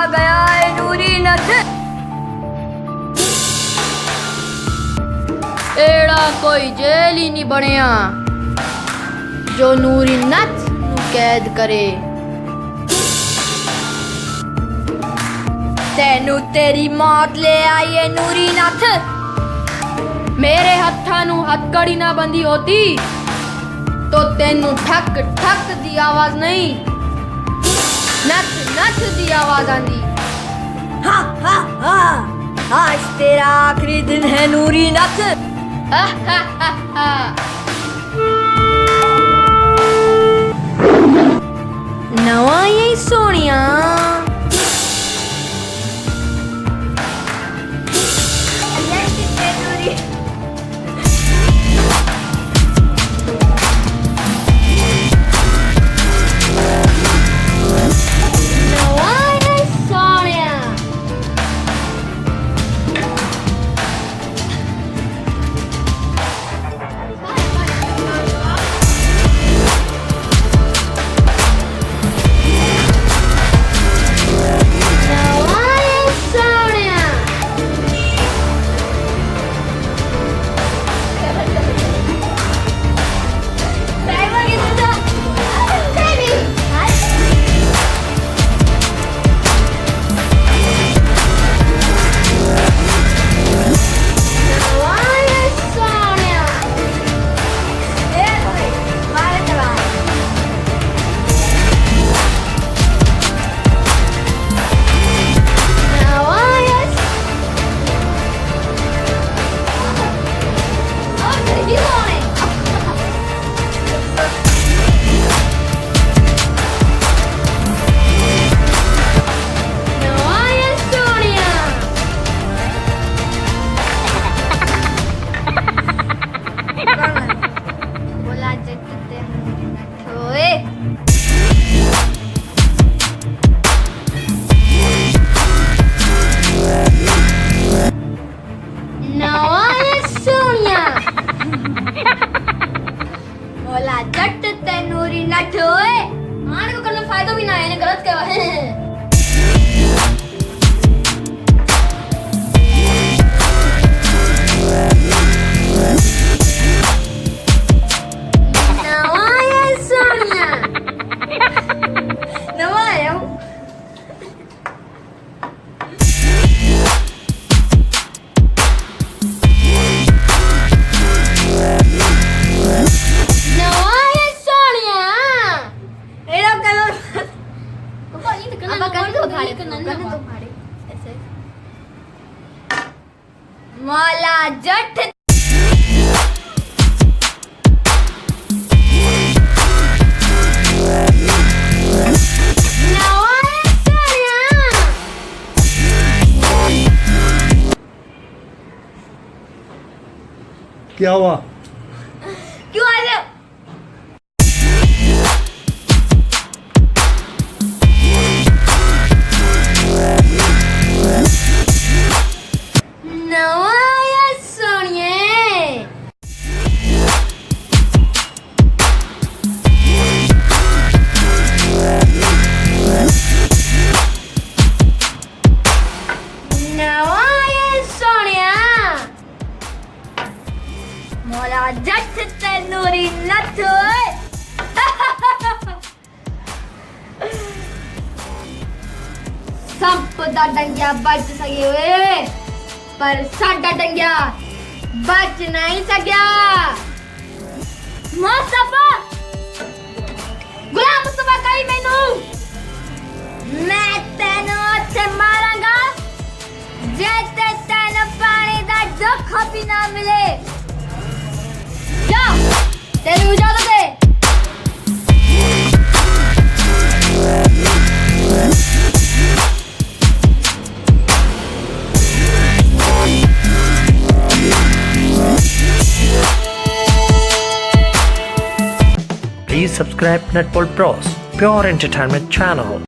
गया है नूरी नथ। एड़ा कोई जेल ही नहीं बनिया जो नूरी नथ नू कैद करे। तेनू तेरी मौत ले आई है नूरी नथ। मेरे हत्था नू हथकड़ी ना बंधी होती तो तेनू ठक ठक दी आवाज नहीं, नथ नथ दी आवाज आंदी। हा हा हा, आज तेरा आखिरी दिन है नूरी नथ। हा हा हा हा। नवा यही सोनिया माला जट। क्या हुआ? क्यों आ रहे हो? मोला जट तैनूरी नथ। संप दा डंगिया बच सके हुए पर साडा डंगिया बच नहीं सकिया। मुस्तफा गुलाम मुस्तफा कही मैनू मैं तेनू उत्थे मारांगा जे ते तेनू पानी दा जोखा भी ना मिले। जा तेनू इजाजत है। Please subscribe Netball Bros, pure entertainment channel.